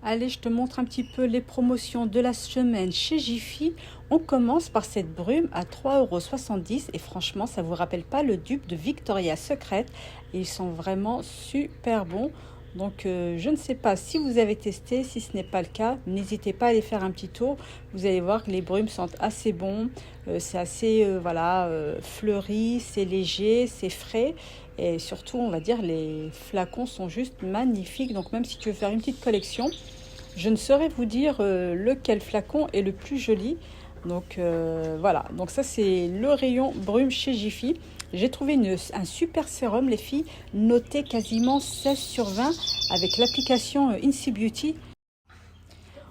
Allez, je te montre un petit peu les promotions de la semaine chez Jiffy. On commence par cette brume à 3,70 € et franchement, ça vous rappelle pas le dupe de Victoria's Secret. Ils sont vraiment super bons. Donc, je ne sais pas si vous avez testé. Si ce n'est pas le cas, n'hésitez pas à aller faire un petit tour. Vous allez voir que les brumes sentent assez bon. C'est assez voilà, fleuri, c'est léger, c'est frais. Et surtout, on va dire, les flacons sont juste magnifiques. Donc, même si tu veux faire une petite collection, je ne saurais vous dire lequel flacon est le plus joli. Donc voilà, donc ça c'est le rayon brume chez Jiffy. J'ai trouvé un super sérum les filles, noté quasiment 16 sur 20 avec l'application Incy Beauty.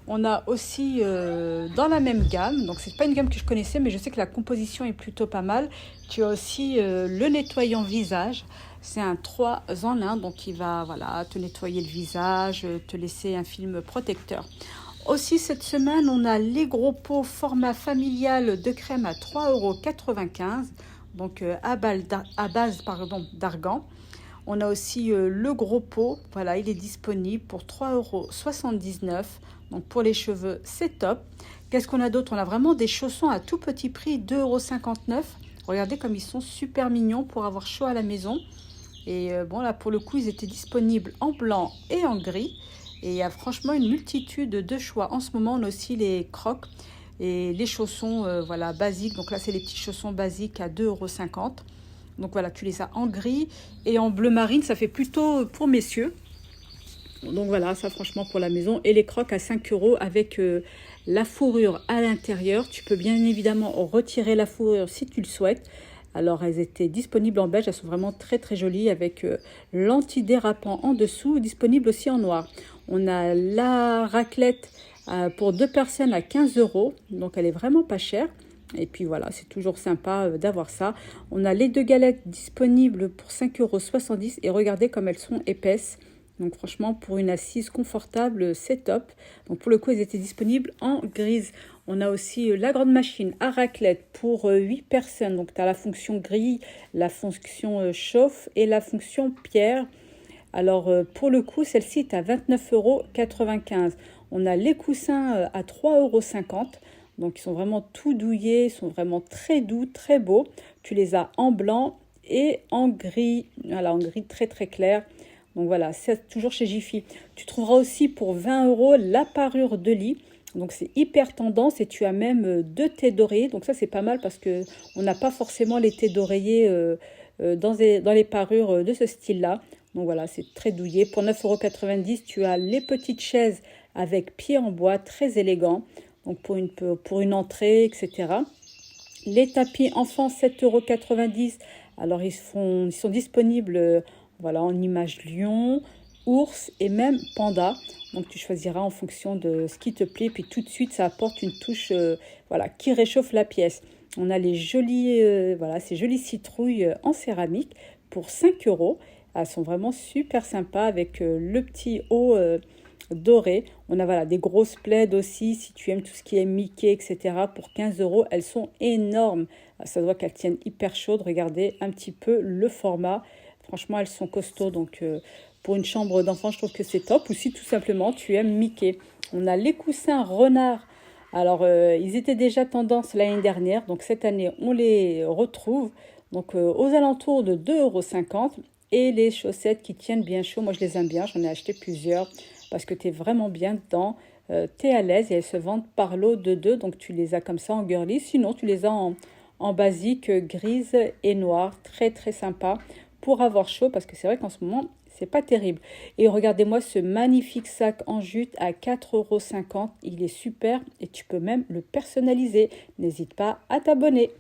On a aussi dans la même gamme, donc c'est pas une gamme que je connaissais, mais je sais que la composition est plutôt pas mal. Tu as aussi le nettoyant visage. C'est un 3 en 1, donc il va voilà, te nettoyer le visage, te laisser un film protecteur. Aussi cette semaine, on a les gros pots format familial de crème à 3,95 €, donc à base d'argan. On a aussi le gros pot, voilà, il est disponible pour 3,79 €. Donc pour les cheveux, c'est top. Qu'est-ce qu'on a d'autre? On a vraiment des chaussons à tout petit prix, 2,59 €. Regardez comme ils sont super mignons pour avoir chaud à la maison. Et bon, là, pour le coup, ils étaient disponibles en blanc et en gris. Et il y a franchement une multitude de choix. En ce moment, on a aussi les crocs et les chaussons voilà, basiques. Donc là, c'est les petits chaussons basiques à 2,50 €. Donc voilà, tu les as en gris et en bleu marine. Ça fait plutôt pour messieurs. Donc voilà, ça franchement pour la maison. Et les crocs à 5 € avec la fourrure à l'intérieur. Tu peux bien évidemment retirer la fourrure si tu le souhaites. Alors elles étaient disponibles en beige, elles sont vraiment très très jolies avec l'antidérapant en dessous, disponible aussi en noir. On a la raclette pour 2 personnes à 15 €, donc elle est vraiment pas chère. Et puis voilà, c'est toujours sympa d'avoir ça. On a les 2 galettes disponibles pour 5,70 € et regardez comme elles sont épaisses. Donc franchement, pour une assise confortable, c'est top. Donc pour le coup, elles étaient disponibles en grise. On a aussi la grande machine à raclette pour 8 personnes. Donc tu as la fonction grille, la fonction chauffe et la fonction pierre. Alors pour le coup, celle-ci est à 29,95 €. On a les coussins à 3,50 €. Donc ils sont vraiment tout douillés, ils sont vraiment très doux, très beaux. Tu les as en blanc et en gris. Voilà, en gris très très clair. Donc voilà, c'est toujours chez Jiffy. Tu trouveras aussi pour 20 € la parure de lit. Donc c'est hyper tendance et tu as même 2 thés d'oreiller. Donc ça c'est pas mal parce que on n'a pas forcément les thés d'oreiller dans les parures de ce style-là. Donc voilà, c'est très douillet. Pour 9,90 €, tu as les petites chaises avec pieds en bois, très élégants. Donc pour une entrée, etc. Les tapis enfants, 7,90 €. Alors ils sont disponibles voilà, en image lion, ours et même panda. Donc tu choisiras en fonction de ce qui te plaît. Puis tout de suite, ça apporte une touche voilà, qui réchauffe la pièce. On a les jolies, voilà, ces jolies citrouilles en céramique pour 5 €. Elles sont vraiment super sympas avec le petit haut doré. On a voilà, des grosses plaids aussi, si tu aimes tout ce qui est Mickey, etc. Pour 15 €. Elles sont énormes. Ça doit qu'elles tiennent hyper chaudes. Regardez un petit peu le format. Franchement, elles sont costauds. Donc, pour une chambre d'enfant, je trouve que c'est top. Ou si tout simplement, tu aimes Mickey. On a les coussins renard. Alors, ils étaient déjà tendance l'année dernière. Donc, cette année, on les retrouve. Donc, aux alentours de 2,50 €. Et les chaussettes qui tiennent bien chaud. Moi, je les aime bien. J'en ai acheté plusieurs parce que tu es vraiment bien dedans. Tu es à l'aise et elles se vendent par lot de 2. Donc, tu les as comme ça en girly. Sinon, tu les as en basique grise et noire. Très, très sympa pour avoir chaud parce que c'est vrai qu'en ce moment, c'est pas terrible. Et regardez-moi ce magnifique sac en jute à 4,50 €. Il est super et tu peux même le personnaliser. N'hésite pas à t'abonner.